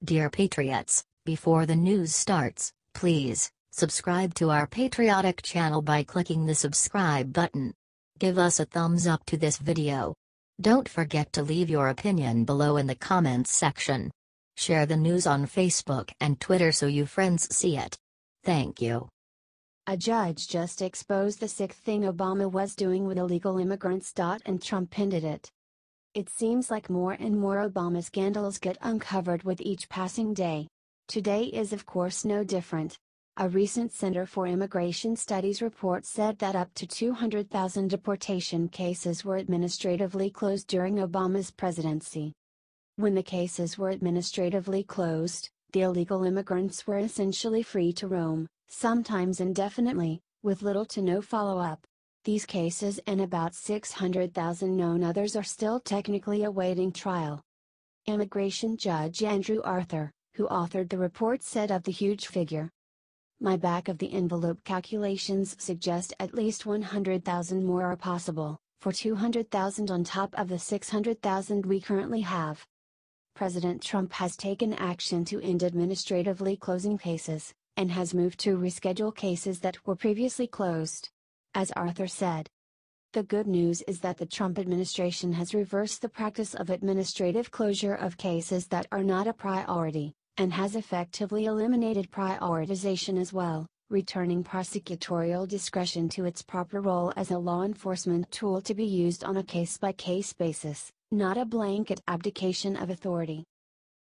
Dear Patriots, before the news starts, please subscribe to our patriotic channel by clicking the subscribe button. Give us a thumbs up to this video. Don't forget to leave your opinion below in the comments section. Share the news on Facebook and Twitter so you friends see it. Thank you. A judge just exposed the sick thing Obama was doing with illegal immigrants. And Trump ended it. It seems like more and more Obama scandals get uncovered with each passing day. Today is of course no different. A recent Center for Immigration Studies report said that up to 200,000 deportation cases were administratively closed during Obama's presidency. When the cases were administratively closed, the illegal immigrants were essentially free to roam, sometimes indefinitely, with little to no follow-up. These cases and about 600,000 known others are still technically awaiting trial. Immigration Judge Andrew Arthur, who authored the report, said of the huge figure, "My back-of-the-envelope calculations suggest at least 100,000 more are possible, for 200,000 on top of the 600,000 we currently have." President Trump has taken action to end administratively closing cases, and has moved to reschedule cases that were previously closed. As Arthur said, "The good news is that the Trump administration has reversed the practice of administrative closure of cases that are not a priority, and has effectively eliminated prioritization as well, returning prosecutorial discretion to its proper role as a law enforcement tool to be used on a case-by-case basis, not a blanket abdication of authority."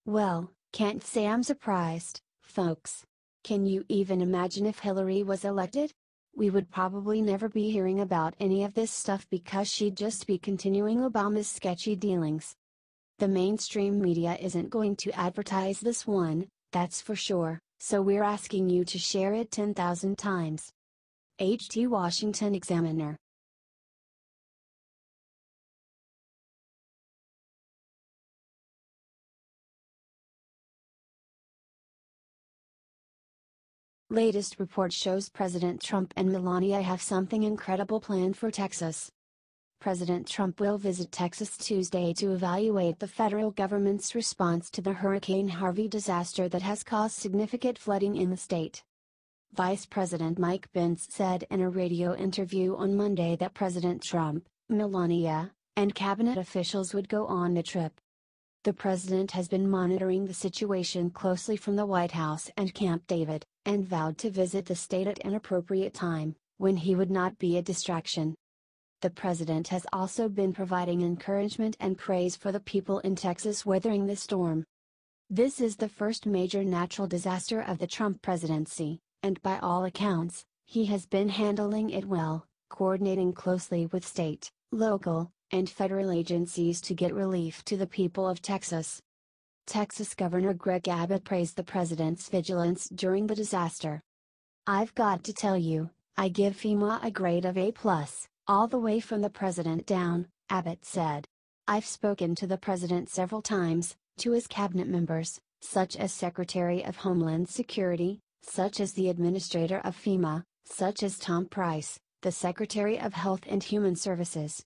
Well, can't say I'm surprised, folks. Can you even imagine if Hillary was elected? We would probably never be hearing about any of this stuff because she'd just be continuing Obama's sketchy dealings. The mainstream media isn't going to advertise this one, that's for sure, so we're asking you to share it 10,000 times. H.T. Washington Examiner. Latest report shows President Trump and Melania have something incredible planned for Texas. President Trump will visit Texas Tuesday to evaluate the federal government's response to the Hurricane Harvey disaster that has caused significant flooding in the state. Vice President Mike Pence said in a radio interview on Monday that President Trump, Melania, and cabinet officials would go on the trip. The president has been monitoring the situation closely from the White House and Camp David, and vowed to visit the state at an appropriate time, when he would not be a distraction. The president has also been providing encouragement and praise for the people in Texas weathering the storm. This is the first major natural disaster of the Trump presidency, and by all accounts, he has been handling it well, coordinating closely with state, local, and federal agencies to get relief to the people of Texas. Texas Governor Greg Abbott praised the president's vigilance during the disaster. "I've got to tell you, I give FEMA a grade of A+, all the way from the president down," Abbott said. "I've spoken to the president several times, to his cabinet members, such as Secretary of Homeland Security, such as the administrator of FEMA, such as Tom Price, the Secretary of Health and Human Services."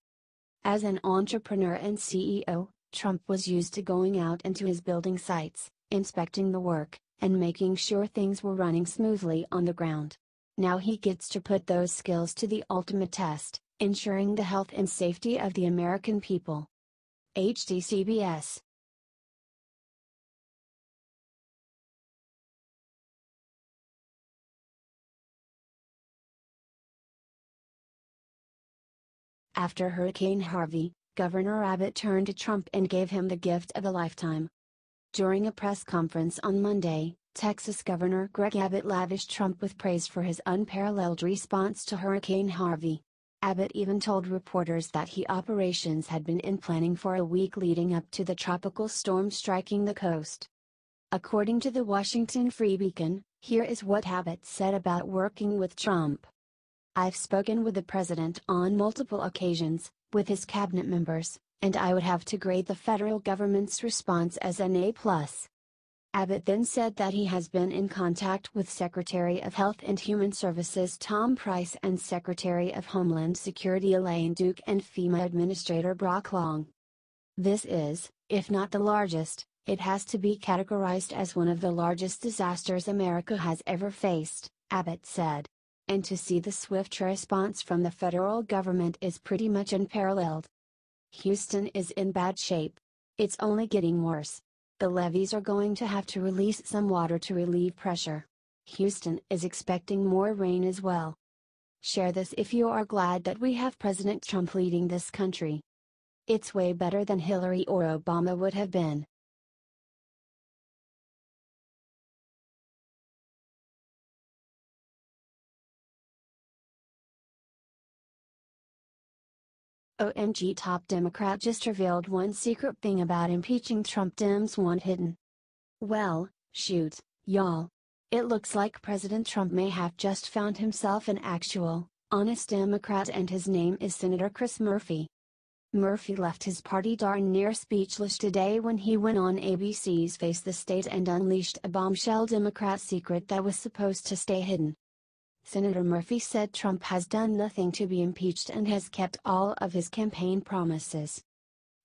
As an entrepreneur and CEO, Trump was used to going out into his building sites, inspecting the work, and making sure things were running smoothly on the ground. Now he gets to put those skills to the ultimate test, ensuring the health and safety of the American people. HDCBS. After Hurricane Harvey, Governor Abbott turned to Trump and gave him the gift of a lifetime. During a press conference on Monday, Texas Governor Greg Abbott lavished Trump with praise for his unparalleled response to Hurricane Harvey. Abbott even told reporters that operations had been in planning for a week leading up to the tropical storm striking the coast. According to the Washington Free Beacon, here is what Abbott said about working with Trump. "I've spoken with the president on multiple occasions, with his cabinet members, and I would have to grade the federal government's response as an A+. Abbott then said that he has been in contact with Secretary of Health and Human Services Tom Price and Secretary of Homeland Security Elaine Duke and FEMA Administrator Brock Long. This is, if not the largest, It has to be categorized as one of the largest disasters America has ever faced, Abbott said. And to see the swift response from the federal government is pretty much unparalleled. Houston is in bad shape. It's only getting worse. The levees are going to have to release some water to relieve pressure. Houston is expecting more rain as well. Share this if you are glad that we have President Trump leading this country. It's way better than Hillary or Obama would have been. OMG, top Democrat just revealed one secret thing about impeaching Trump Dems want hidden. Well, shoot, y'all. It looks like President Trump may have just found himself an actual, honest Democrat, and his name is Senator Chris Murphy. Murphy left his party darn near speechless today when he went on ABC's Face the State and unleashed a bombshell Democrat secret that was supposed to stay hidden. Senator Murphy said Trump has done nothing to be impeached and has kept all of his campaign promises.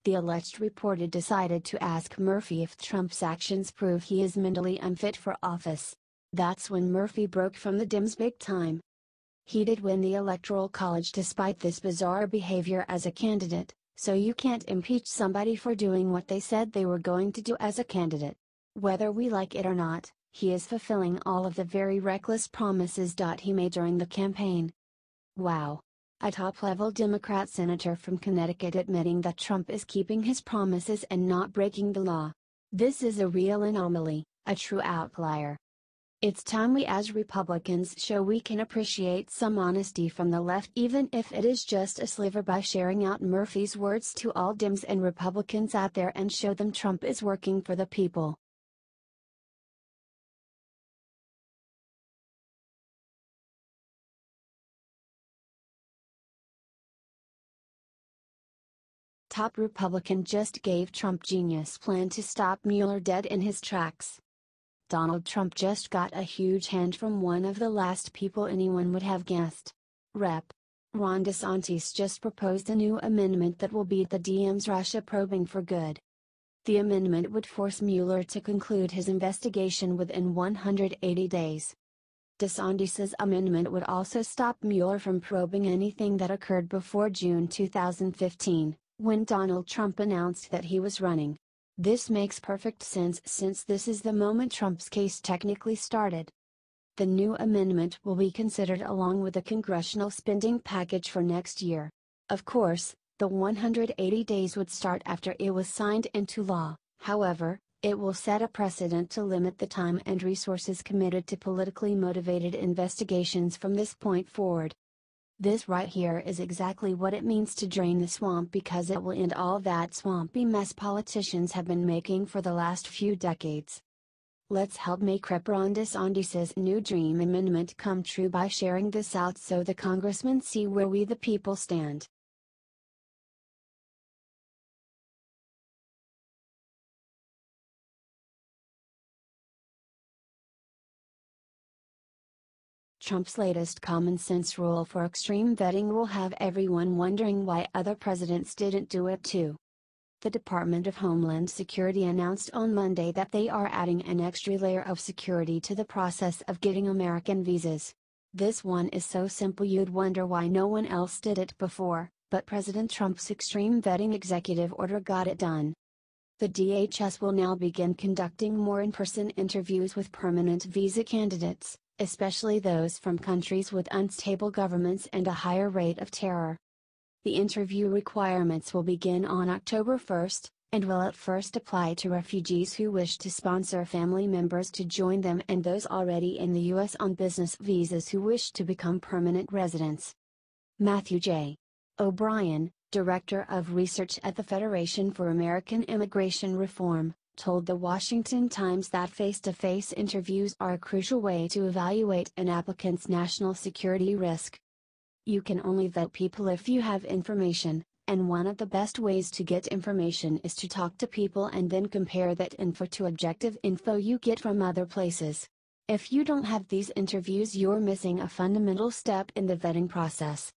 The alleged reporter decided to ask Murphy if Trump's actions prove he is mentally unfit for office. That's when Murphy broke from the Dems big time. He did win the Electoral College despite this bizarre behavior as a candidate, so you can't impeach somebody for doing what they said they were going to do as a candidate. Whether we like it or not, he is fulfilling all of the very reckless promises he made during the campaign. Wow. A top-level Democrat senator from Connecticut admitting that Trump is keeping his promises and not breaking the law. This is a real anomaly, a true outlier. It's time we as Republicans show we can appreciate some honesty from the left, even if it is just a sliver, by sharing out Murphy's words to all Dems and Republicans out there and show them Trump is working for the people. Top Republican just gave Trump genius plan to stop Mueller dead in his tracks. Donald Trump just got a huge hand from one of the last people anyone would have guessed. Rep. Ron DeSantis just proposed a new amendment that will beat the DM's Russia probing for good. The amendment would force Mueller to conclude his investigation within 180 days. DeSantis's amendment would also stop Mueller from probing anything that occurred before June 2015, when Donald Trump announced that he was running. This makes perfect sense since this is the moment Trump's case technically started. The new amendment will be considered along with the congressional spending package for next year. Of course, the 180 days would start after it was signed into law. However, it will set a precedent to limit the time and resources committed to politically motivated investigations from this point forward. This right here is exactly what it means to drain the swamp, because it will end all that swampy mess politicians have been making for the last few decades. Let's help make Rep. Ron DeSantis's new dream amendment come true by sharing this out so the congressmen see where we the people stand. Trump's latest common sense rule for extreme vetting will have everyone wondering why other presidents didn't do it too. The Department of Homeland Security announced on Monday that they are adding an extra layer of security to the process of getting American visas. This one is so simple you'd wonder why no one else did it before, but President Trump's extreme vetting executive order got it done. The DHS will now begin conducting more in-person interviews with permanent visa candidates, especially those from countries with unstable governments and a higher rate of terror. The interview requirements will begin on October 1st, and will at first apply to refugees who wish to sponsor family members to join them and those already in the U.S. on business visas who wish to become permanent residents. Matthew J. O'Brien, Director of Research at the Federation for American Immigration Reform, told the Washington Times that face-to-face interviews are a crucial way to evaluate an applicant's national security risk. You can only vet people if you have information, and one of the best ways to get information is to talk to people and then compare that info to objective info you get from other places. If you don't have these interviews, you're missing a fundamental step in the vetting process.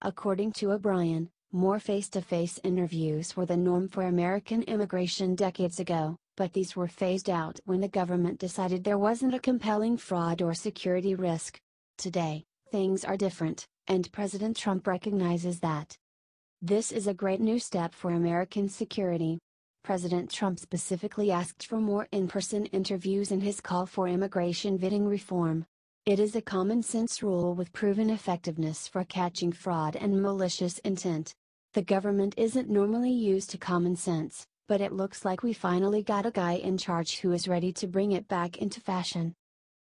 According to O'Brien, more face-to-face interviews were the norm for American immigration decades ago, but these were phased out when the government decided there wasn't a compelling fraud or security risk. Today, things are different, and President Trump recognizes that. This is a great new step for American security. President Trump specifically asked for more in-person interviews in his call for immigration vetting reform. It is a common-sense rule with proven effectiveness for catching fraud and malicious intent. The government isn't normally used to common sense, but it looks like we finally got a guy in charge who is ready to bring it back into fashion.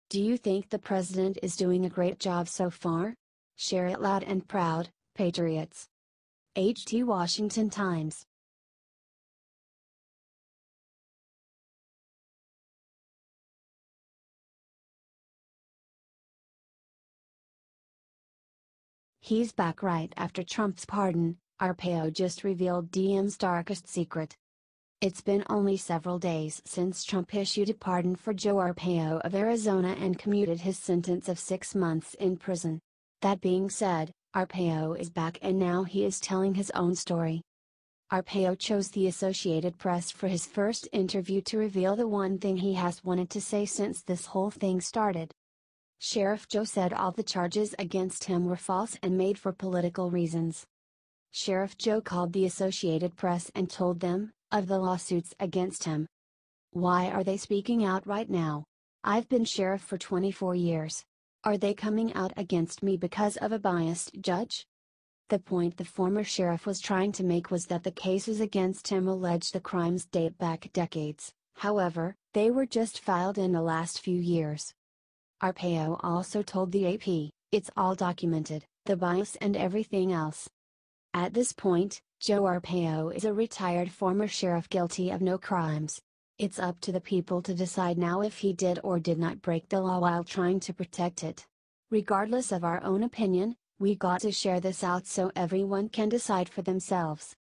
Do you think the president is doing a great job so far? Share it loud and proud, patriots. HT Washington Times. He's back right after Trump's pardon. Arpaio just revealed DM's darkest secret. It's been only several days since Trump issued a pardon for Joe Arpaio of Arizona and commuted his sentence of 6 months in prison. That being said, Arpaio is back and now he is telling his own story. Arpaio chose the Associated Press for his first interview to reveal the one thing he has wanted to say since this whole thing started. Sheriff Joe said all the charges against him were false and made for political reasons. Sheriff Joe called the Associated Press and told them of the lawsuits against him. Why are they speaking out right now? I've been sheriff for 24 years. Are they coming out against me because of a biased judge? The point the former sheriff was trying to make was that the cases against him alleged the crimes date back decades, however, they were just filed in the last few years. Arpaio also told the AP, "It's all documented, the bias and everything else." At this point, Joe Arpaio is a retired former sheriff guilty of no crimes. It's up to the people to decide now if he did or did not break the law while trying to protect it. Regardless of our own opinion, we got to share this out so everyone can decide for themselves.